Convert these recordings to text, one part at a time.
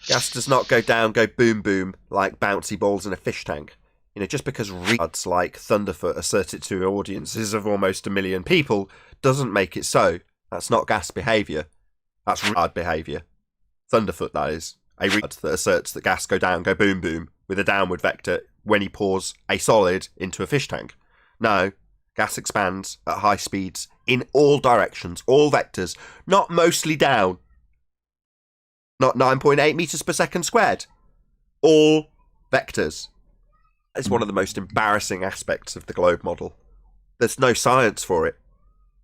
Gas does not go down, go boom boom like bouncy balls in a fish tank. Just because retards like Thunderf00t assert it to audiences of almost 1 million people doesn't make it so. That's not gas behaviour. That's retard behaviour. Thunderf00t, that is. A retard that asserts that gas go down, go boom boom with a downward vector when he pours a solid into a fish tank. No, gas expands at high speeds in all directions, all vectors, not mostly down. Not 9.8 metres per second squared. All vectors. It's one of the most embarrassing aspects of the globe model. There's no science for it.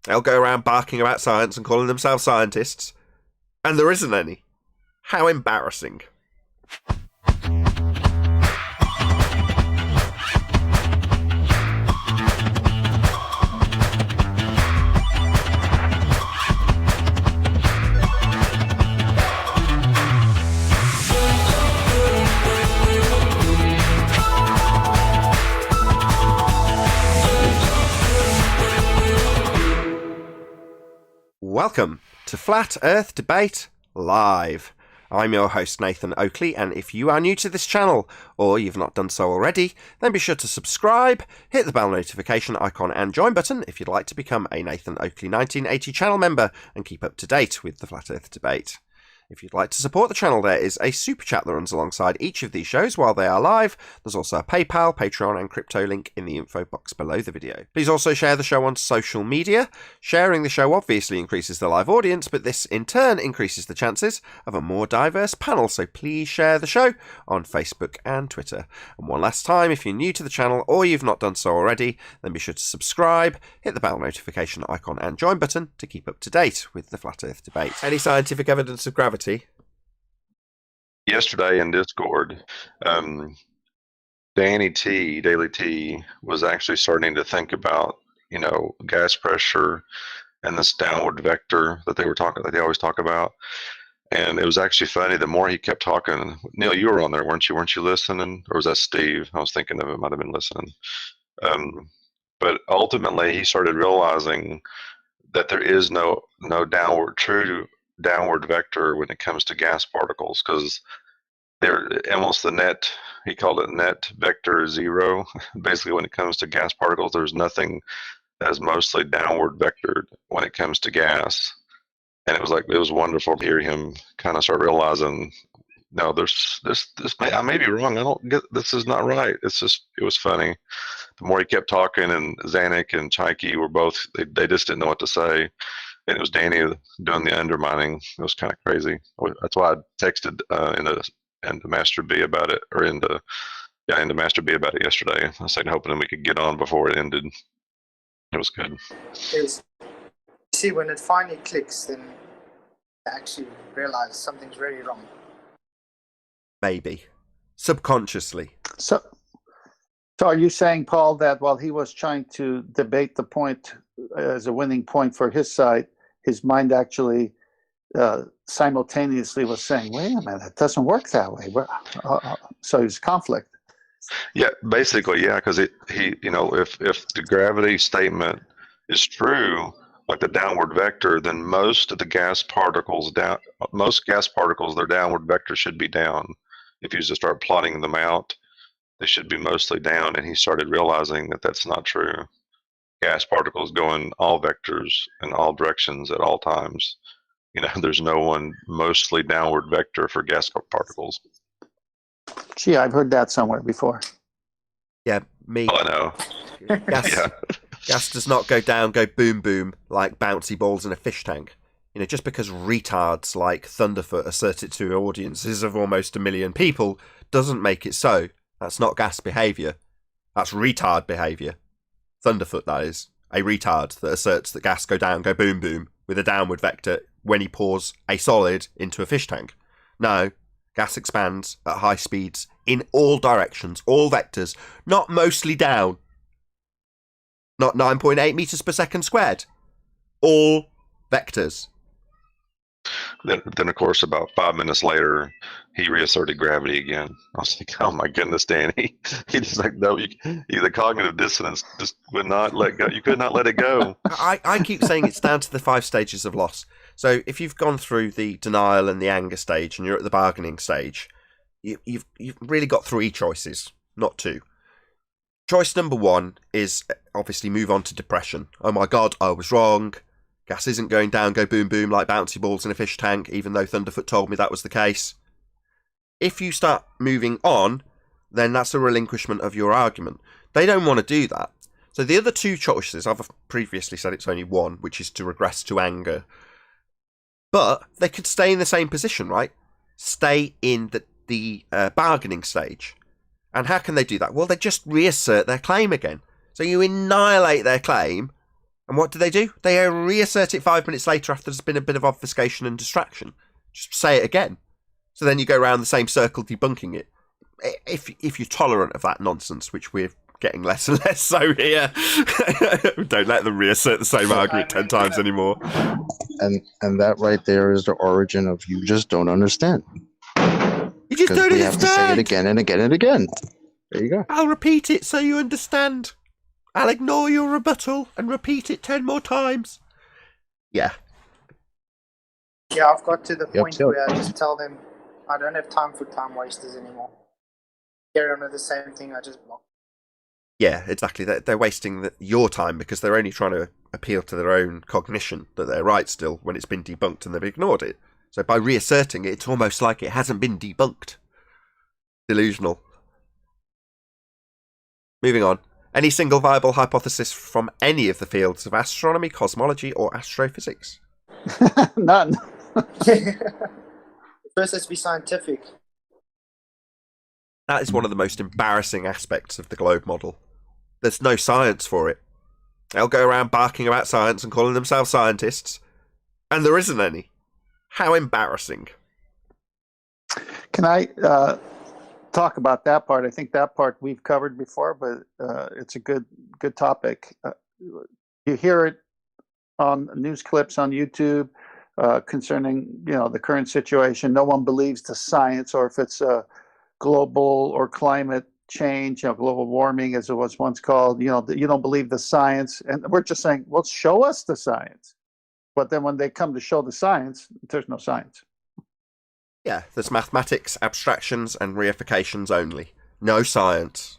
They'll go around barking about science and calling themselves scientists, and there isn't any. How embarrassing. Welcome to Flat Earth Debate Live. I'm your host Nathan Oakley, and if you are new to this channel, or you've not done so already, then be sure to subscribe, hit the bell notification icon and join button if you'd like to become a Nathan Oakley 1980 channel member and keep up to date with the Flat Earth Debate. If you'd like to support the channel, there is a super chat that runs alongside each of these shows while they are live. There's also a PayPal, Patreon and crypto link in the info box below the video. Please also share the show on social media. Sharing the show obviously increases the live audience, but this in turn increases the chances of a more diverse panel, so please share the show on Facebook and Twitter. And one last time, if you're new to the channel or you've not done so already, then be sure to subscribe, hit the bell notification icon and join button to keep up to date with the Flat Earth Debate. Any scientific evidence of gravity? Yesterday in Discord, Daily T, was actually starting to think about, gas pressure and this downward vector that they always talk about. And it was actually funny. The more he kept talking, Neil, you were on there, weren't you? Weren't you listening, or was that Steve? I was thinking of it. Might have been listening. But ultimately, he started realizing that there is no true downward vector when it comes to gas particles, because they're almost the net, he called it net vector zero. Basically, when it comes to gas particles, there's nothing that is mostly downward vectored when it comes to gas. And it was wonderful to hear him kind of start realizing, no, there's this I may be wrong. I don't get, this is not right. It was funny. The more he kept talking, and Zanuck and Chaiki were both, they just didn't know what to say. And it was Danny doing the undermining. It was kind of crazy. That's why I texted into Master B about it, or into Master B about it yesterday. I said hoping we could get on before it ended. It was good. See, when it finally clicks, then I actually realize something's really wrong. Maybe. Subconsciously. So are you saying, Paul, that while he was trying to debate the point as a winning point for his side, his mind actually simultaneously was saying, wait a minute, it doesn't work that way. So there's conflict. Yeah, basically, yeah, because if the gravity statement is true, like the downward vector, then most of the gas particles, their downward vector should be down. If you just start plotting them out, they should be mostly down. And he started realizing that that's not true. Gas particles go in all vectors in all directions at all times. There's no one mostly downward vector for gas particles. Gee, I've heard that somewhere before. Yeah, me. Oh, I know. Gas does not go down, go boom boom like bouncy balls in a fish tank. Just because retards like Thunderf00t assert it to audiences of almost 1 million people doesn't make it so. That's not gas behaviour. That's retard behaviour. Thunderf00t, that is. A retard that asserts that gas go down, go boom boom with a downward vector when he pours a solid into a fish tank. No, gas expands at high speeds in all directions, all vectors, not mostly down. Not 9.8 metres per second squared. All vectors. Then, of course, about 5 minutes later, he reasserted gravity again. I was like, oh my goodness, Danny. He just no, the cognitive dissonance just would not let go. You could not let it go. I keep saying it's down to the 5 stages of loss. So if you've gone through the denial and the anger stage and you're at the bargaining stage, you've really got 3 choices, not 2. Choice number 1 is obviously move on to depression. Oh my god, I was wrong. Gas isn't going down, go boom boom like bouncy balls in a fish tank, even though Thunderf00t told me that was the case. If you start moving on, then that's a relinquishment of your argument. They don't want to do that. So the other 2 choices, I've previously said it's only 1, which is to regress to anger. But they could stay in the same position, right? Stay in the bargaining stage. And how can they do that? Well, they just reassert their claim again. So you annihilate their claim, and what do? They reassert it 5 minutes later after there's been a bit of obfuscation and distraction. Just say it again. So then you go around the same circle debunking it. If you're tolerant of that nonsense, which we're getting less and less so here. Don't let them reassert the same argument 10 times anymore. And that right there is the origin of you just don't understand. You just don't understand. We have to say it again and again and again. There you go. I'll repeat it so you understand. I'll ignore your rebuttal and repeat it 10 more times. Yeah. Yeah, I've got to the point where I just tell them I don't have time for time wasters anymore. Carry on with the same thing, I just block. Yeah, exactly. They're wasting your time because they're only trying to appeal to their own cognition that they're right still when it's been debunked and they've ignored it. So by reasserting it, it's almost like it hasn't been debunked. Delusional. Moving on. Any single viable hypothesis from any of the fields of astronomy, cosmology, or astrophysics? None. First, let's be scientific. That is one of the most embarrassing aspects of the globe model. There's no science for it. They'll go around barking about science and calling themselves scientists, and there isn't any. How embarrassing. Can I talk about that part? I think that part we've covered before, but it's a good topic. You hear it on news clips on YouTube concerning the current situation. No one believes the science, or if it's global or climate change, global warming as it was once called, you don't believe the science. And we're just saying, well, show us the science. But then when they come to show the science, there's no science. Yeah, there's mathematics, abstractions, and reifications only. No science.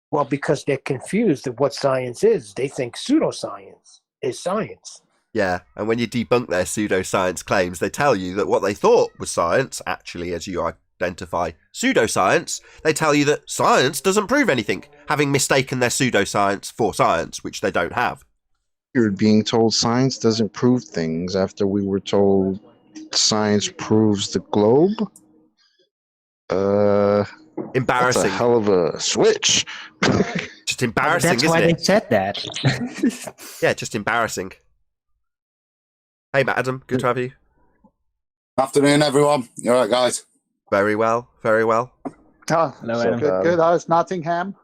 Well, because they're confused of what science is. They think pseudoscience is science. Yeah, and when you debunk their pseudoscience claims, they tell you that what they thought was science, actually, as you identify pseudoscience, they tell you that science doesn't prove anything, having mistaken their pseudoscience for science, which they don't have. You're being told science doesn't prove things after we were told science proves the globe? Embarrassing. That's a hell of a switch. Just embarrassing, That's isn't why it? they said that. Yeah, just embarrassing. Hey, Adam, good to have you. Afternoon, everyone. You all right, guys? Very well, very well. Oh, Hello, so Adam. good. How's Nottingham?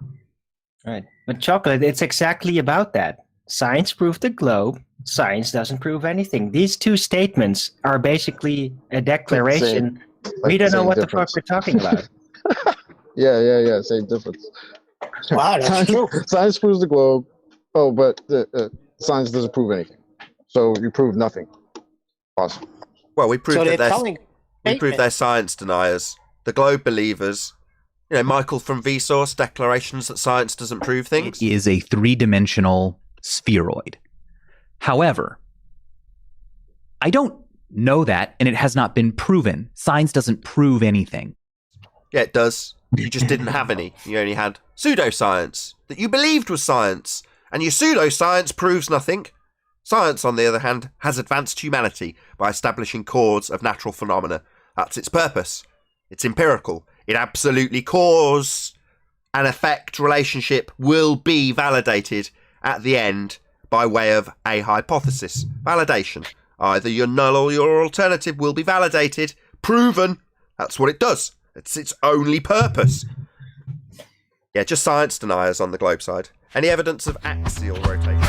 Right. But Chocolate, it's exactly about that. Science proved the globe. Science doesn't prove anything. These two statements are basically a declaration. We don't know what the fuck we're talking about. Yeah. Same difference. Wow, that's true. Science proves the globe. Oh, but science doesn't prove anything. So you prove nothing. Awesome. Well, we proved So that they're telling we proved they're science deniers. The globe believers. Michael from VSauce, declarations that science doesn't prove things. It is a 3-dimensional spheroid. However, I don't know that, and it has not been proven. Science doesn't prove anything. Yeah, it does. You just didn't have any. You only had pseudoscience that you believed was science, and your pseudoscience proves nothing. Science, on the other hand, has advanced humanity by establishing cause of natural phenomena. That's its purpose. It's empirical. It absolutely cause and effect relationship will be validated at the end by way of a hypothesis. Validation. Either your null or your alternative will be validated, proven. That's what it does. It's its only purpose. Yeah, just science deniers on the globe side. Any evidence of axial rotation?